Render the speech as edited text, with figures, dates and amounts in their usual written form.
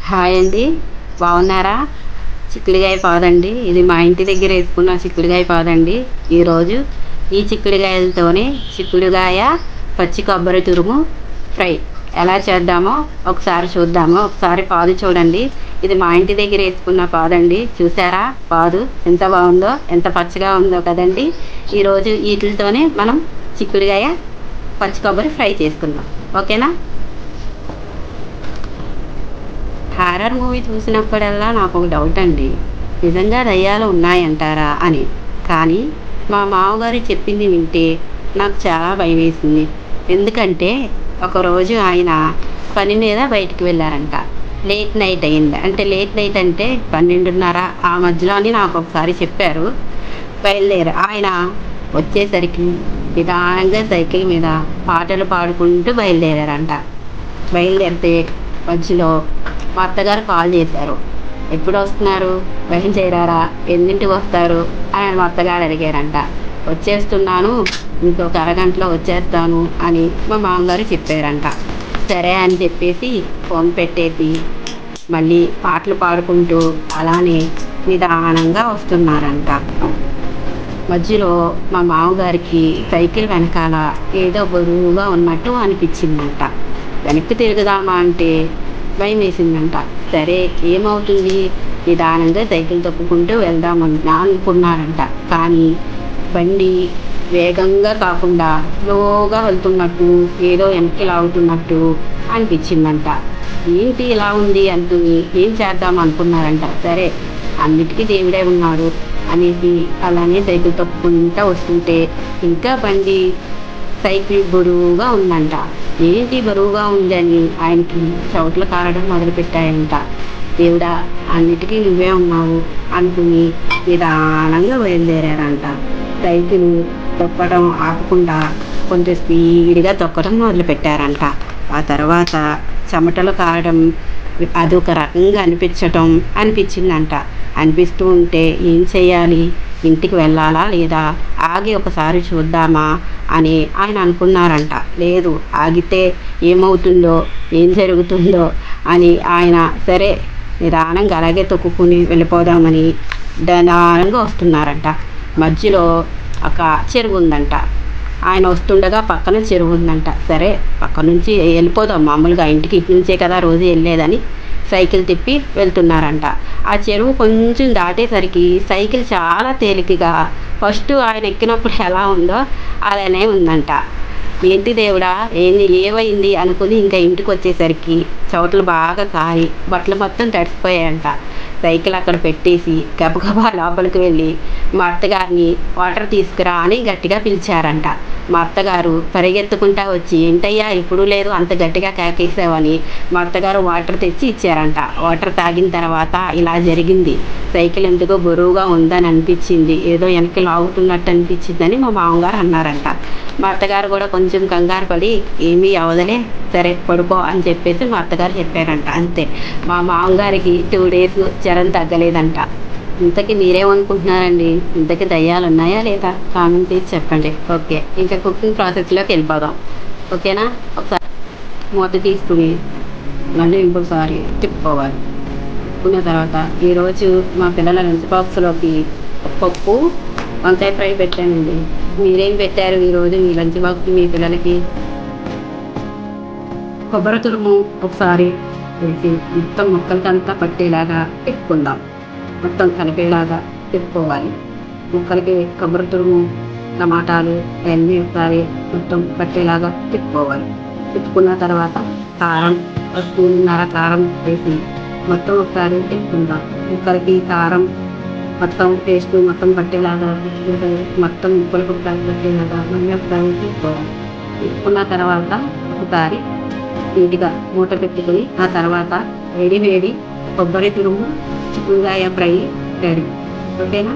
Hi అండి. బాగున్నారా? చిక్కుడుగాయ పాదండి. ఇది మా ఇంటి దగ్గర వేసుకున్న చిక్కుడుగాయ పాదండి. ఈరోజు ఈ చిక్కుడుగాయలతోనే చిక్కుడుగాయ పచ్చి కొబ్బరి తురుము ఫ్రై ఎలా చేద్దామో ఒకసారి చూద్దాము. ఒకసారి పాదు చూడండి. ఇది మా ఇంటి దగ్గర వేసుకున్న పాదండి. చూసారా పాదు ఎంత బాగుందో, ఎంత పచ్చగా ఉందో కదండి. ఈరోజు వీటితోనే మనం చిక్కుడుగాయ పచ్చి కొబ్బరి ఫ్రై చేసుకుందాం. ఓకేనా? హారర్ మూవీ చూసినప్పుడల్లా నాకు ఒక డౌట్ అండి. నిజంగా దయ్యాలు ఉన్నాయంటారా అని. కానీ మా మామగారు చెప్పింది వింటే నాకు చాలా భయం వేసింది. ఎందుకంటే ఒకరోజు ఆయన పని మీద బయటికి వెళ్ళారంట. లేట్ నైట్ అయింది. అంటే లేట్ నైట్ అంటే 12:30 ఆ మధ్యలో అని నాకు ఒకసారి చెప్పారు. బయలుదేరు ఆయన వచ్చేసరికి నిదానంగా సైకిల్ మీద పాటలు పాడుకుంటూ బయలుదేరారంట. బయలుదేరితే మధ్యలో మా అత్తగారు కాల్ చేశారు. ఎప్పుడు వస్తున్నారు, బయలుదేరారా, ఎన్నింటికి వస్తారు అని మా అత్తగారు అడిగారంట. వచ్చేస్తున్నాను, ఇంకొక అరగంటలో వచ్చేస్తాను అని మా మామగారు చెప్పారంట. సరే అని చెప్పేసి ఫోన్ పెట్టేసి మళ్ళీ పాటలు పాడుకుంటూ అలానే నిదానంగా వస్తున్నారంట. మధ్యలో మా మామగారికి సైకిల్ వెనకాల ఏదో బరువుగా ఉన్నట్టు అనిపించిందంట. వెనక్కి తిరుగుదామా అంటే భయం వేసిందంట. సరే ఏమవుతుంది, నిదానంగా సైకిల్ తొక్కుకుంటూ వెళ్దామని అనుకున్నారంట. కానీ బండి వేగంగా కాకుండా స్లోగా వెళ్తున్నట్టు, ఏదో వెనక్కి లాగుతున్నట్టు అనిపించిందంట. ఏంటి ఇలా ఉంది అనుకుని ఏం చేద్దాం అనుకున్నారంట. సరే అన్నిటికీ దేవుడే ఉన్నాడు అనేసి అలానే సైకిల్ తొక్కుకుంటూ వస్తుంటే ఇంకా బండి సైకిల్ బరువుగా ఉందంట. ఏంటి బరువుగా ఉందని ఆయనకి చోట్ల కారడం మొదలుపెట్టాయంట. దేవుడా, అన్నిటికీ నువ్వే ఉన్నావు అనుకుని నిదానంగా బయలుదేరారంట. సైకిల్ తొక్కడం ఆపకుండా కొంచెం స్పీడ్గా తొక్కడం మొదలుపెట్టారంట. ఆ తర్వాత చెమటలు కారడం అదొక రకంగా అనిపించిందంట. అనిపిస్తూ ఉంటే ఏం చేయాలి, ఇంటికి వెళ్ళాలా లేదా, ఆగి ఒకసారి చూద్దామా అని ఆయన అనుకున్నారంట. లేదు, ఆగితే ఏమవుతుందో, ఏం జరుగుతుందో అని ఆయన సరే నిదానంగా అలాగే తొక్కుని వెళ్ళిపోదామని నిదానంగా వస్తున్నారంట. మధ్యలో ఒక చెరువు ఉందంట. ఆయన వస్తుండగా పక్కన చెరువు ఉందంట. సరే పక్క నుంచి వెళ్ళిపోదాం, మామూలుగా ఇంటికి ఇటు నుంచే కదా రోజు వెళ్ళేదని సైకిల్ తిప్పి వెళ్తున్నారంట. ఆ చెరువు కొంచెం దాటేసరికి సైకిల్ చాలా తేలికగా ఫస్ట్ ఆయన ఎక్కినప్పుడు ఎలా ఉందో అలానే ఉందంట. ఏంటి దేవుడా, ఏమైంది అనుకుని ఇంకా ఇంటికి వచ్చేసరికి చోట్లు బాగా కారి బట్టలు మొత్తం తడిసిపోయాయంట. సైకిల్ అక్కడ పెట్టేసి గబగబా లోపలికి వెళ్ళి మా అత్తగారిని వాటర్ తీసుకురా అని గట్టిగా పిలిచారంట. మా అత్తగారు పరిగెత్తుకుంటా వచ్చి ఏంటయ్యా ఇప్పుడు లేదు అంత గట్టిగా కేకేసావని మా అత్తగారు వాటర్ తెచ్చి ఇచ్చారంట. వాటర్ తాగిన తర్వాత ఇలా జరిగింది, సైకిల్ ఎందుకో బరువుగా ఉందని అనిపించింది, ఏదో వెనక్కి లాగుతున్నట్టు అనిపించిందని మా మామగారు అన్నారంట. మా అత్తగారు కూడా కొంచెం కంగారు పడి ఏమీ అవదలే, సరే పడుకో అని చెప్పేసి మా అత్తగారు చెప్పారంట. అంతే, మా మామగారికి 2 days జ్వరం తగ్గలేదంట. ఇంతకీ మీరేమనుకుంటున్నారండి? ఇంతకీ దయ్యాలు ఉన్నాయా లేదా? కామెంట్ చేసి చెప్పండి. ఓకే, ఇంకా కుకింగ్ ప్రాసెస్లోకి వెళ్ళిపోదాం. ఓకేనా? ఒకసారి మూత తీసుకుని మళ్ళీ ఇంకోసారి తిప్పుకోవాలి. తిప్పుకున్న తర్వాత ఈరోజు మా పిల్లల లంచ్ బాక్స్లోకి పప్పు వంకాయ ఫ్రై పెట్టానండి. మీరేం పెట్టారు ఈరోజు మీ లంచ్ బాక్స్కి మీ పిల్లలకి? కొబ్బరి తురుము ఒకసారి వేసి మొత్తం ముక్కలకంతా పట్టేలాగా పెట్టుకుందాం. మొత్తం కలిపేలాగా తిప్పుకోవాలి. ముక్కలకి కొబ్బరి తురుము, టమాటాలు అన్నీ ఒకసారి మొత్తం పట్టేలాగా తిప్పుకోవాలి. తిప్పుకున్న తర్వాత కారం, 1 స్పూన్నర కారం వేసి మొత్తం ఒకసారి తిప్పుకుందాం. ముక్కలకి కారం మొత్తం పేస్ట్ మొత్తం పట్టేలాగా మొత్తం ముక్కలకు పట్టేలాగా మళ్ళీ ఒకసారి తిప్పుకోవాలి. తిప్పుకున్న తర్వాత ఒకసారి నీట్గా మూత పెట్టుకుని ఆ తర్వాత వేడి కొబ్బరి తురుము చిక్కుడుకాయ ఫ్రై రెడీ. ఓకేనా?